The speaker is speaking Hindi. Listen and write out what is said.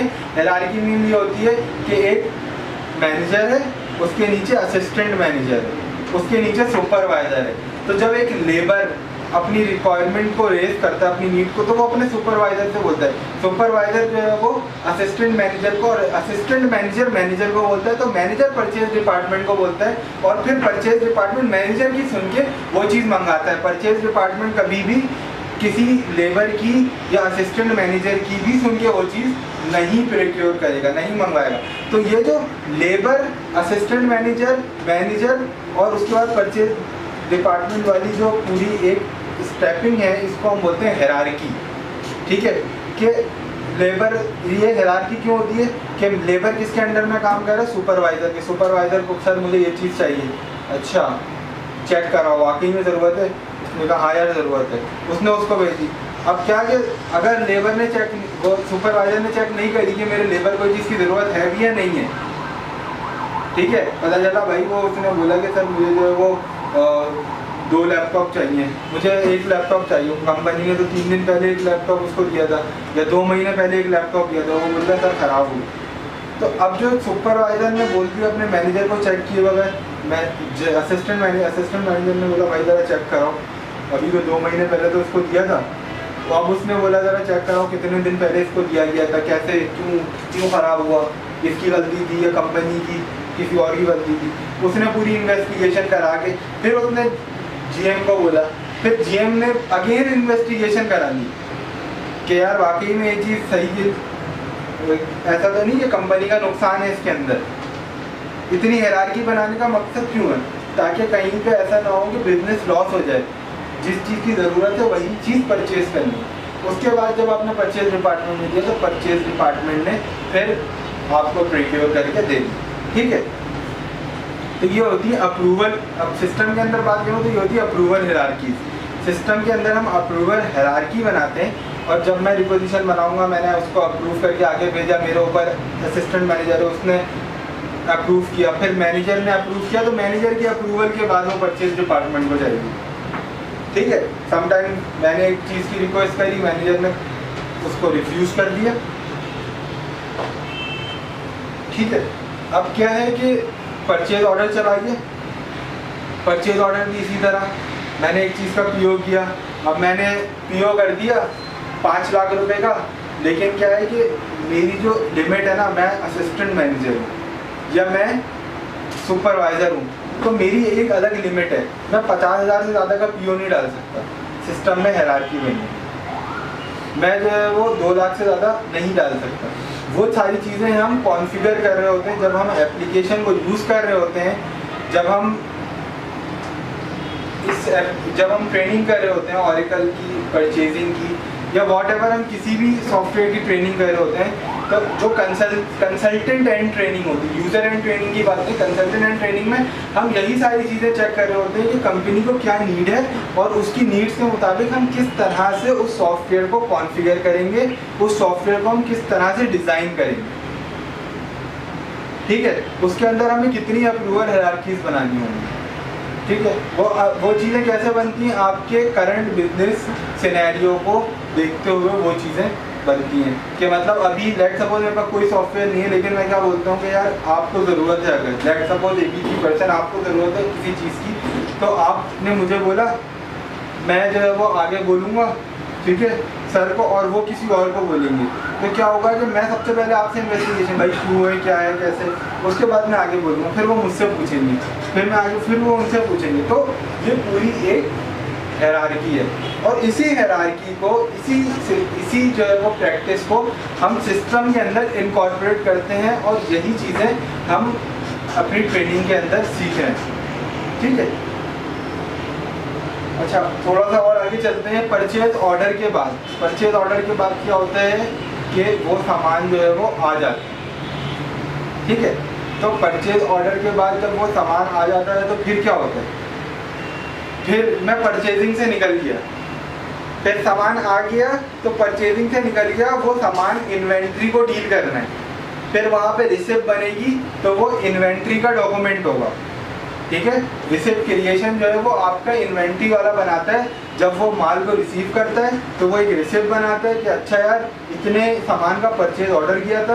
हायरार्की मीन ये होती है कि एक मैनेजर है, उसके नीचे असिस्टेंट मैनेजर है, उसके नीचे सुपरवाइजर है। तो जब एक लेबर अपनी रिक्वायरमेंट को रेज करता है, अपनी नीड को, तो वो अपने सुपरवाइजर से बोलता है। सुपरवाइजर जो है वो असिस्टेंट मैनेजर को, और असिस्टेंट मैनेजर मैनेजर को बोलता है, तो मैनेजर परचेज डिपार्टमेंट को बोलता है, और फिर परचेज डिपार्टमेंट मैनेजर की सुन के वो चीज़ मंगाता है। परचेज डिपार्टमेंट कभी भी किसी लेबर की या असिस्टेंट मैनेजर की भी सुन के वो चीज़ नहीं प्रोक्योर करेगा, नहीं मंगवाएगा। तो ये जो लेबर, असिस्टेंट मैनेजर, मैनेजर और उसके बाद परचेज डिपार्टमेंट वाली जो पूरी एक स्टेपिंग है, इसको हम बोलते हैं हायरार्की। ठीक है, कि लेबर, ये हायरार्की क्यों होती है कि लेबर किसके अंडर में काम कर रहा है? सुपरवाइजर के। सुपरवाइजर को सर मुझे ये चीज़ चाहिए, अच्छा चेक कराओ वाकई में ज़रूरत है, उसने कहा हाँ यार ज़रूरत है, उसने उसको भेजी। अब क्या कि अगर लेबर ने चेक, वो सुपरवाइजर ने चेक नहीं करी कि मेरे लेबर को चीज़ की ज़रूरत है भी या नहीं है, ठीक है, पता चला भाई वो उसने बोला कि सर मुझे जो है वो 2 लैपटॉप चाहिए, मुझे 1 लैपटॉप चाहिए। कंपनी ने तो 3 दिन पहले 1 लैपटॉप उसको दिया था, या 2 महीने पहले 1 लैपटॉप दिया था, वो बोल रहा सर ख़राब हो। तो अब जो सुपरवाइजर ने बोल दिया अपने मैनेजर को चेक किए बगैर, मैं असिस्टेंट मैनेजर ने बोला भाई ज़रा चेक कराओ, अभी तो 2 महीने पहले तो उसको दिया था। तो अब उसने बोला ज़रा चेक कराओ कितने दिन पहले इसको दिया गया था, कैसे क्यों ख़राब हुआ, इसकी गलती थी या कंपनी की किसी और की गलती थी। उसने पूरी इन्वेस्टिगेशन करा के फिर उसने जीएम को बोला, फिर जीएम ने अगेन इन्वेस्टिगेशन करा ली कि यार वाकई में ये चीज़ सही है, ऐसा तो नहीं कि कंपनी का नुकसान है इसके अंदर। इतनी हायरार्की बनाने का मकसद क्यों है? ताकि कहीं पे ऐसा ना हो कि बिजनेस लॉस हो जाए। जिस चीज़ की ज़रूरत है वही चीज़ परचेज करनी। उसके बाद जब आपने परचेज डिपार्टमेंट में दिया तो परचेज डिपार्टमेंट ने फिर आपको प्रोक्योर करके दे दी। ठीक है, तो ये होती है अप्रूवल। अब सिस्टम के अंदर बात करूँ तो ये होती है अप्रूवल हायरार्की। सिस्टम के अंदर हम अप्रूवल हायरार्की बनाते हैं, और जब मैं रिपोजिशन बनाऊंगा, मैंने उसको अप्रूव करके आगे भेजा, मेरे ऊपर असिस्टेंट मैनेजर है उसने अप्रूव किया, फिर मैनेजर ने अप्रूव किया, तो मैनेजर की अप्रूवल के बाद वो परचेज डिपार्टमेंट को जाएगी। ठीक है, समटाइम मैंने एक चीज़ की रिक्वेस्ट करी, मैनेजर ने उसको रिफ्यूज़ कर दिया। ठीक है, अब क्या है कि परचेज ऑर्डर चलाइए। परचेज ऑर्डर भी इसी तरह मैंने एक चीज़ का पीओ किया। अब मैंने पीओ कर दिया 5 लाख रुपए का, लेकिन क्या है कि मेरी जो लिमिट है ना, मैं असिस्टेंट मैनेजर हूँ या मैं सुपरवाइज़र हूँ, तो मेरी एक अलग लिमिट है। मैं 50,000 से ज़्यादा का पीओ नहीं डाल सकता, सिस्टम में हायरार्की में नहीं। मैं जो है वो 2 लाख से ज़्यादा नहीं डाल सकता। वो सारी चीज़ें हम कॉन्फ़िगर कर रहे होते हैं जब हम एप्लीकेशन को यूज़ कर रहे होते हैं, जब हम ट्रेनिंग कर रहे होते हैं ऑरेकल की, परचेजिंग की, या वॉटएवर हम किसी भी सॉफ्टवेयर की ट्रेनिंग कर रहे होते हैं। तो जो कंसल्टेंट एंड ट्रेनिंग होती है, यूज़र एंड ट्रेनिंग की बात नहीं, कंसल्टेंट एंड ट्रेनिंग में हम यही सारी चीज़ें चेक कर रहे होते हैं कि कंपनी को क्या नीड है, और उसकी नीड्स के मुताबिक हम किस तरह से उस सॉफ्टवेयर को कॉन्फ़िगर करेंगे, उस सॉफ्टवेयर को हम किस तरह से डिज़ाइन करेंगे। ठीक है, उसके अंदर हमें कितनी अप्रूवल हायरार्कीज़ बनानी होंगी। ठीक है, वो चीज़ें कैसे बनती हैं, आपके करंट बिजनेस सिनेरियो को देखते हुए वो चीज़ें बनती हैं। कि मतलब अभी लेट सपोज मेरे पास कोई सॉफ्टवेयर नहीं है, लेकिन मैं क्या बोलता हूँ कि यार आपको ज़रूरत है, अगर लेट सपोज ABC% आपको ज़रूरत है किसी चीज़ की, तो आपने मुझे बोला, मैं जो है वो आगे बोलूँगा, ठीक है, सर को, और वो किसी और को बोलेंगे, तो क्या होगा कि मैं सबसे पहले आपसे इन्वेस्टिगेशन, भाई क्यों है, क्या है, कैसे, उसके बाद मैं आगे बोलूँगा, फिर वो मुझसे पूछेंगे, फिर मैं आगे, फिर वो उनसे पूछेंगे। तो ये पूरी एक हायरार्की है, और इसी हायरार्की को, इसी जो है वो प्रैक्टिस को हम सिस्टम के अंदर इनकॉर्पोरेट करते हैं, और यही चीज़ें हम अपनी ट्रेनिंग के अंदर सीख रहे हैं। ठीक है, अच्छा थोड़ा सा और आगे चलते हैं। परचेज ऑर्डर के बाद, परचेज ऑर्डर के बाद क्या होता है कि वो सामान जो है वो आ जाता है। ठीक है, तो परचेज ऑर्डर के बाद जब वो सामान आ जाता है तो फिर क्या होता है, फिर मैं परचेजिंग से निकल गया, फिर सामान आ गया, तो परचेजिंग से निकल गया, वो सामान इन्वेंट्री को डील करना है, फिर वहाँ पे रिसिप्ट बनेगी, तो वो इन्वेंट्री का डॉक्यूमेंट होगा। ठीक है, रिसिप्ट क्रिएशन जो है वो आपका इन्वेंट्री वाला बनाता है, जब वो माल को रिसीव करता है तो वो एक रिसिप्ट बनाता है कि अच्छा यार इतने सामान का परचेज ऑर्डर किया था,